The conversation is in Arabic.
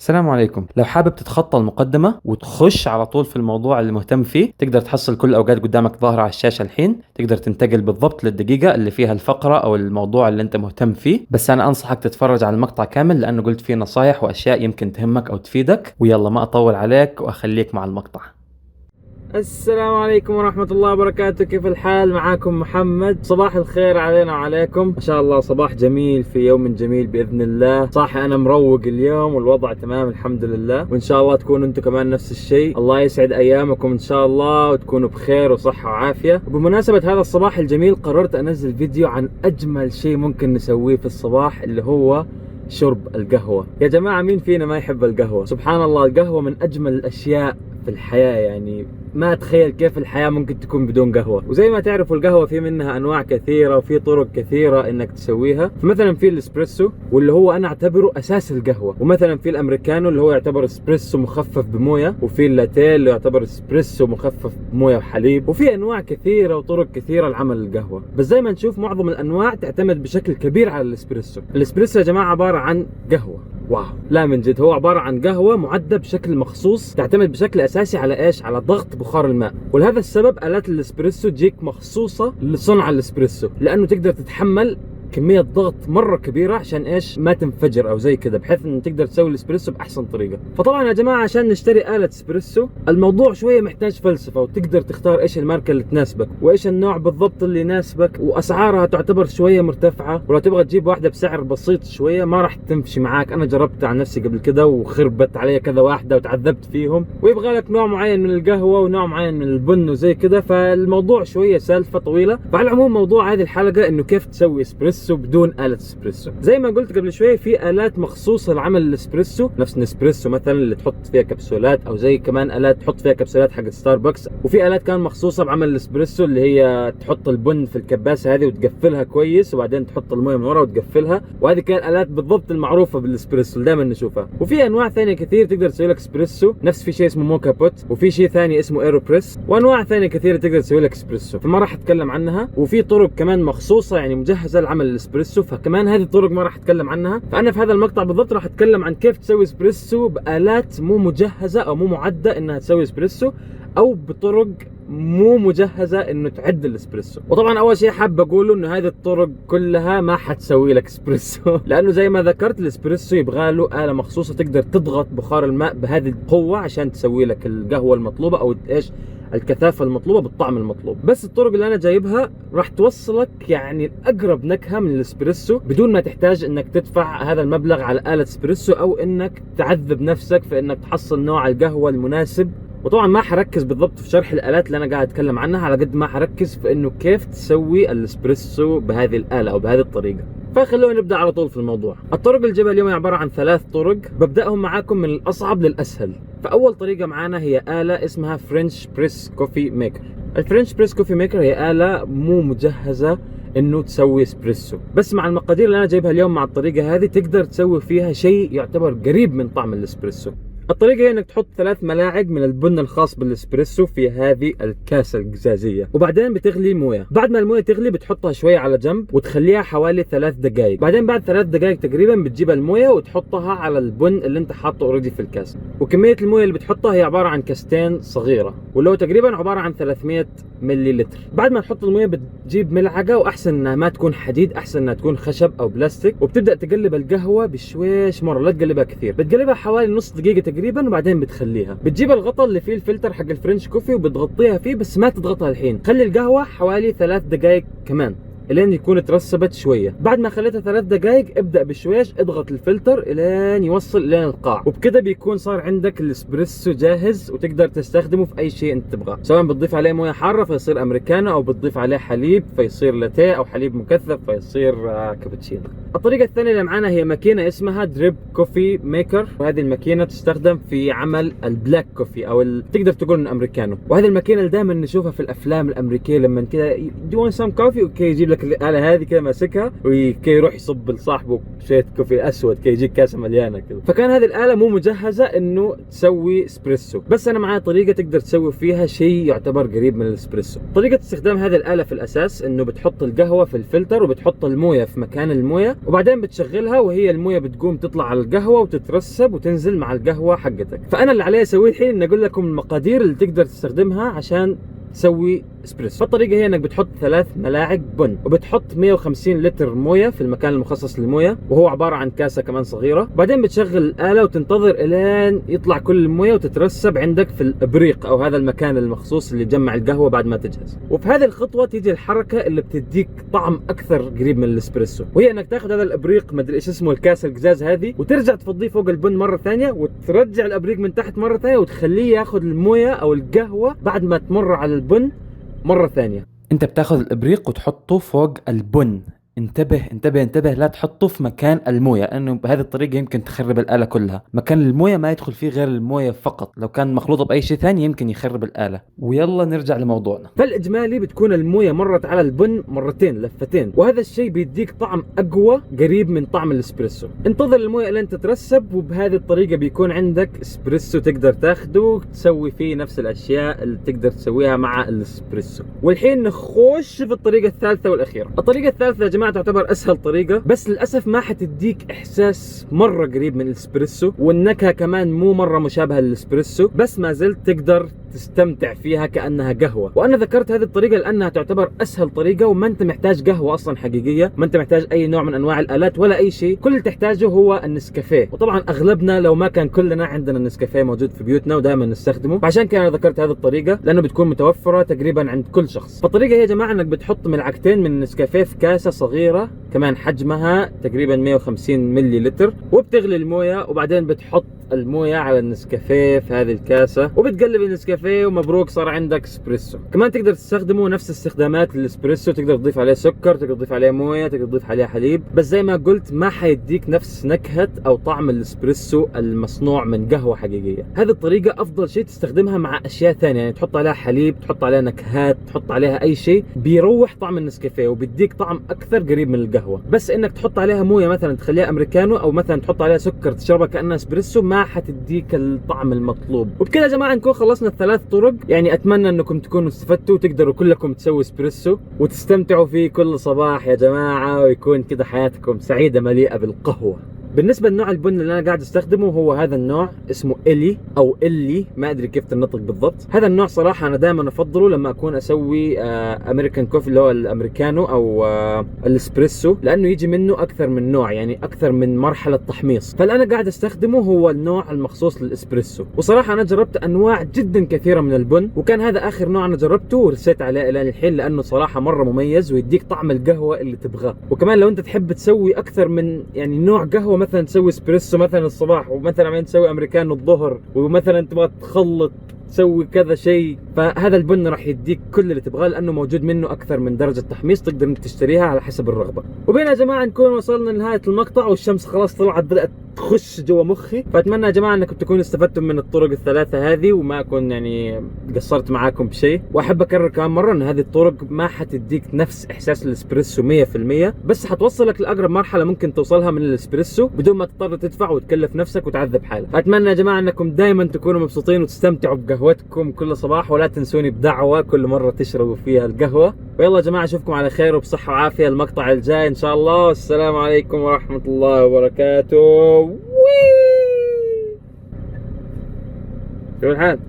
السلام عليكم. لو حابب تتخطى المقدمة وتخش على طول في الموضوع اللي مهتم فيه، تقدر تحصل كل الأوقات قدامك ظاهرة على الشاشة الحين. تقدر تنتقل بالضبط للدقيقة اللي فيها الفقرة أو الموضوع اللي أنت مهتم فيه، بس أنا أنصحك تتفرج على المقطع كامل لأنه قلت فيه نصايح وأشياء يمكن تهمك أو تفيدك. ويلا ما أطول عليك وأخليك مع المقطع. السلام عليكم ورحمة الله وبركاته، كيف الحال؟ معاكم محمد. صباح الخير علينا وعليكم، ما شاء الله صباح جميل في يوم جميل بإذن الله. صاحي أنا مروق اليوم والوضع تمام الحمد لله، وإن شاء الله تكونوا أنتم كمان نفس الشيء. الله يسعد أيامكم إن شاء الله وتكونوا بخير وصحة وعافية. وبمناسبة هذا الصباح الجميل قررت أنزل فيديو عن أجمل شيء ممكن نسويه في الصباح، اللي هو شرب القهوة. يا جماعة مين فينا ما يحب القهوة؟ سبحان الله، القهوة من أجمل الأشياء في الحياة، يعني ما أتخيل كيف الحياة ممكن تكون بدون قهوة. وزي ما تعرفوا القهوة في منها أنواع كثيرة وفي طرق كثيرة إنك تسويها. فمثلا في الإسبريسو واللي هو أنا أعتبره أساس القهوة، ومثلا في الأمريكانو اللي هو يعتبر إسبريسو مخفف بموية، وفي اللاتيه اللي يعتبر إسبريسو مخفف بموية وحليب، وفي أنواع كثيرة وطرق كثيرة لعمل القهوة. بس زي ما نشوف معظم الأنواع تعتمد بشكل كبير على الإسبريسو. الإسبريسو يا جماعة عبارة عن قهوة، واو لا من جد، هو عبارة عن قهوة معدة بشكل مخصوص، تعتمد بشكل أساسي على إيش؟ على ضغط بخار الماء. ولهذا السبب آلات الإسبريسو تجيك مخصوصة لصنع الإسبريسو، لأنه تقدر تتحمل كمية ضغط مرة كبيرة عشان ايش؟ ما تنفجر او زي كذا، بحيث انه تقدر تسوي الاسبريسو باحسن طريقة. فطبعا يا جماعة عشان نشتري آلة اسبريسو الموضوع شوية محتاج فلسفة، وتقدر تختار ايش الماركة اللي تناسبك وايش النوع بالضبط اللي يناسبك، واسعارها تعتبر شوية مرتفعة، ولو تبغى تجيب واحدة بسعر بسيط شوية ما راح تمشي معاك. انا جربت عن نفسي قبل كده وخربت علي كذا واحدة وتعذبت فيهم، ويبغى لك نوع معين من القهوة ونوع معين من البن وزي كذا، فالموضوع شوية سالفة طويلة. فعلى العموم موضوع هذه الحلقة انه كيف تسوي اسبريسو بدون آلة اسبريسو. زي ما قلت قبل شوي في آلات مخصوصة لعمل الاسبريسو، نفس نسبريسو مثلا اللي تحط فيها كبسولات، او زي كمان آلات تحط فيها كبسولات حق ستاربكس. وفي آلات كان مخصوصة بعمل الاسبريسو اللي هي تحط البن في الكباسة هذه وتقفلها كويس، وبعدين تحط المويه من ورا وتقفلها، وهذه كانت آلات بالضبط المعروفة بالاسبريسو اللي دائما نشوفها. وفي انواع ثانية كثير تقدر تسوي لك اسبريسو، نفس في شيء اسمه موكا بوت، وفي شيء ثاني اسمه ايروبريس، وانواع ثانية كثيرة تقدر تسوي لك اسبريسو، فما راح اتكلم عنها. وفي طرق كمان مخصوصة يعني مجهزة لعمل الاسبريسو، فكمان هذه الطرق ما راح اتكلم عنها. فانا في هذا المقطع بالضبط راح اتكلم عن كيف تسوي اسبريسو بآلات مو مجهزة او مو معدة انها تسوي اسبريسو، او بطرق مو مجهزة انه تعد الاسبريسو. وطبعا اول شيء حاب اقوله انه هذه الطرق كلها ما حتسوي لك اسبريسو لانه زي ما ذكرت الاسبريسو يبغى له آلة مخصوصة تقدر تضغط بخار الماء بهذه القوة عشان تسوي لك القهوة المطلوبة او ايش الكثافة المطلوبة بالطعم المطلوب. بس الطرق اللي انا جايبها راح توصلك يعني اقرب نكهة من الاسبريسو بدون ما تحتاج انك تدفع هذا المبلغ على آلة اسبريسو، او انك تعذب نفسك في انك تحصل نوع القهوة المناسب. وطبعا ما حركز بالضبط في شرح الآلات اللي انا قاعد اتكلم عنها، على قد ما حركز في انه كيف تسوي الاسبريسو بهذه الآلة او بهذه الطريقة. فخلونا نبدأ على طول في الموضوع. الطرق اللي جايبها اليوم عبارة عن 3 طرق، ببدأهم معاكم من الأصعب للأسهل. فأول طريقة معانا هي آلة اسمها فرنش بريس كوفي ميكر. الفرنش بريس كوفي ميكر هي آلة مو مجهزة انه تسوي اسبريسو، بس مع المقادير اللي انا جايبها اليوم مع الطريقة هذه تقدر تسوي فيها شيء يعتبر قريب من طعم الاسبريسو. الطريقة هي انك تحط 3 ملاعق من البن الخاص بالاسبريسو في هذه الكاسة القزازية، وبعدين بتغلي موية. بعد ما الموية تغلي بتحطها شوية على جنب وتخليها حوالي 3 دقائق. بعدين بعد 3 دقائق تقريبا بتجيب الموية وتحطها على البن اللي انت حاطه اوريدي في الكاسة. وكمية الموية اللي بتحطها هي عبارة عن كاستين صغيرة، ولو تقريبا عبارة عن 300 ملي لتر. بعد ما تحط الموية بتجيب ملعقة، واحسن انها ما تكون حديد، احسن انها تكون خشب او بلاستيك، وبتبدأ تقلب القهوة بشويش مرة، لا تقلبها كثير، بتقلبها حوالي نص دقيقة تقريبا، وبعدين بتخليها. بتجيب الغطاء اللي فيه الفلتر حق الفرنش كوفي وبتغطيها فيه، بس ما تضغطها الحين، خلي القهوة حوالي 3 دقائق كمان الين يكون ترسبت شويه. بعد ما خليتها 3 دقائق ابدا بشويش اضغط الفلتر الين يوصل الين القاع، وبكذا بيكون صار عندك الاسبريسو جاهز وتقدر تستخدمه في اي شيء انت تبغاه، سواء بتضيف عليه مويه حاره فيصير امريكانو، او بتضيف عليه حليب فيصير لاتيه، او حليب مكثف فيصير كابتشينو. الطريقه الثانيه اللي معانا هي ماكينه اسمها دريب كوفي ميكر، وهذه الماكينه تستخدم في عمل البلاك كوفي او تقدر تقول من امريكانو. وهذه الماكينه اللي دائما نشوفها في الافلام الامريكيه لما كذا دو وان سام كوفي اوكي يجيب لك ماسك الآلة هذه كذا ماسكها وكي يروح يصب لصاحبه شوية كوفي أسود كي يجيك كاسة مليانة كذا. فكان هذه الآلة مو مجهزة إنه تسوي اسبريسو، بس أنا معايا طريقة تقدر تسوي فيها شيء يعتبر قريب من الاسبريسو. طريقة استخدام هذه الآلة في الأساس إنه بتحط القهوة في الفلتر وبتحط الموية في مكان الموية، وبعدين بتشغلها وهي الموية بتقوم تطلع على القهوة وتترسب وتنزل مع القهوة حقتك. فأنا اللي علي أسويه الحين إن أقول لكم المقادير اللي تقدر تستخدمها عشان تسوي اسبريسو. فالطريقه هي انك بتحط 3 ملاعق بن، وبتحط 150 لتر مويه في المكان المخصص للمويه، وهو عباره عن كاسه كمان صغيره. بعدين بتشغل الاله وتنتظر الين يطلع كل المويه وتترسب عندك في الابريق او هذا المكان المخصوص اللي يجمع القهوه بعد ما تجهز. وفي هذه الخطوه تيجي الحركه اللي بتديك طعم اكثر قريب من الاسبريسو، وهي انك تاخذ هذا الابريق مدري ايش اسمه الكاسه القزاز هذه، وترجع تفضيه فوق البن مره ثانيه، وترجع الابريق من تحت مره ثانيه، وتخليه ياخذ المويه او القهوه بعد ما تمر على البن مرة ثانية. انت بتاخذ الابريق وتحطه فوق البن. انتبه انتبه انتبه، لا تحطه في مكان المويه، لانه بهذه الطريقه يمكن تخرب الاله كلها. مكان المويه ما يدخل فيه غير المويه فقط، لو كان مخلوطه باي شيء ثاني يمكن يخرب الاله. ويلا نرجع لموضوعنا. فالاجمالي بتكون المويه مرت على البن مرتين لفتين، وهذا الشيء بيديك طعم اقوى قريب من طعم الاسبريسو. انتظر المويه لين تترسب، وبهذه الطريقه بيكون عندك اسبريسو تقدر تاخده تسوي فيه نفس الاشياء اللي تقدر تسويها مع الاسبريسو. والحين نخش في الطريقه الثالثه والاخيره. الطريقه الثالثه يا جماعه تعتبر اسهل طريقه، بس للاسف ما حتديك احساس مره قريب من الاسبريسو، والنكهه كمان مو مره مشابهه للاسبريسو، بس ما زلت تقدر تستمتع فيها كانها قهوه. وانا ذكرت هذه الطريقه لانها تعتبر اسهل طريقه، وما انت محتاج قهوه اصلا حقيقيه، ما انت محتاج اي نوع من انواع الالات ولا اي شيء. كل اللي تحتاجه هو النسكافيه، وطبعا اغلبنا لو ما كان كلنا عندنا النسكافيه موجود في بيوتنا ودائما نستخدمه، فعشان كذا انا ذكرت هذه الطريقه لانه بتكون متوفره تقريبا عند كل شخص. فالطريقه هي يا جماعه انك بتحط ملعقتين من النسكافيه في كاسه صغيره كمان حجمها تقريبا 150 ملي لتر، وبتغلي المويه، وبعدين بتحط المويه على النسكافيه في هذه الكاسه، وبتقلب النسكافيه، ومبروك صار عندك اسبريسو. كمان تقدر تستخدمه نفس استخدامات الاسبريسو، تقدر تضيف عليه سكر، تقدر تضيف عليه مويه، تقدر تضيف عليه حليب، بس زي ما قلت ما حيديك نفس نكهه او طعم الاسبريسو المصنوع من قهوه حقيقيه. هذه الطريقه افضل شيء تستخدمها مع اشياء ثانيه، يعني تحط عليها حليب، تحط عليها نكهات، تحط عليها اي شيء بيروح طعم النسكافيه وبيديك طعم اكثر قريب من القهوه. بس انك تحط عليها مويه مثلا تخليها امريكانو، او مثلا تحط عليها سكر تشربها كانها اسبريسو، ما حتديك الطعم المطلوب. وبكذا يا جماعه نكون خلصنا الثلاث طرق. يعني اتمنى انكم تكونوا استفدتوا وتقدروا كلكم تسووا اسبريسو وتستمتعوا فيه كل صباح يا جماعه، ويكون كذا حياتكم سعيده مليئه بالقهوه. بالنسبه لنوع البن اللي انا قاعد استخدمه هو هذا النوع، اسمه إلي او إلي، ما ادري كيف تنطق بالضبط. هذا النوع صراحه انا دائما افضله لما اكون اسوي امريكان كوفي اللي هو الامريكانو او الاسبريسو، لانه يجي منه اكثر من نوع، يعني اكثر من مرحله تحميص. فاللي انا قاعد استخدمه هو النوع المخصوص للاسبريسو. وصراحه انا جربت انواع جدا كثيره من البن، وكان هذا اخر نوع انا جربته ورسيت عليه الى الحين، لانه صراحه مره مميز ويديك طعم القهوه اللي تبغاه. وكمان لو انت تحب تسوي اكثر من يعني نوع قهوه، مثلا تسوي اسبريسو مثلا الصباح، ومثلا بعدين تسوي امريكانو الظهر، ومثلا تبغى تخلط تسوي كذا شيء، فهذا البن راح يديك كل اللي تبغاه، لانه موجود منه اكثر من درجه تحميص، تقدر انك تشتريها على حسب الرغبه. وبين يا جماعه نكون وصلنا لنهايه المقطع، والشمس خلاص طلعت بدات تخش جوا مخي. فاتمنى يا جماعه انكم تكونوا استفدتم من الطرق الثلاثه هذه، وما اكون يعني قصرت معاكم بشيء. واحب اكرر كمان مره ان هذه الطرق ما حتديك نفس احساس الاسبريسو 100%، بس حتوصلك لاقرب مرحله ممكن توصلها من الاسبريسو بدون ما تضطر تدفع وتكلف نفسك وتعذب حالك. اتمنى يا جماعه انكم دائما تكونوا مبسوطين وتستمتعوا بقهوتكم كل صباح، ولا تنسوني بدعوه كل مره تشربوا فيها القهوه. ويلا يا جماعه اشوفكم على خير وبصحه وعافيه المقطع الجاي ان شاء الله. والسلام عليكم ورحمه الله وبركاته. شو الحال؟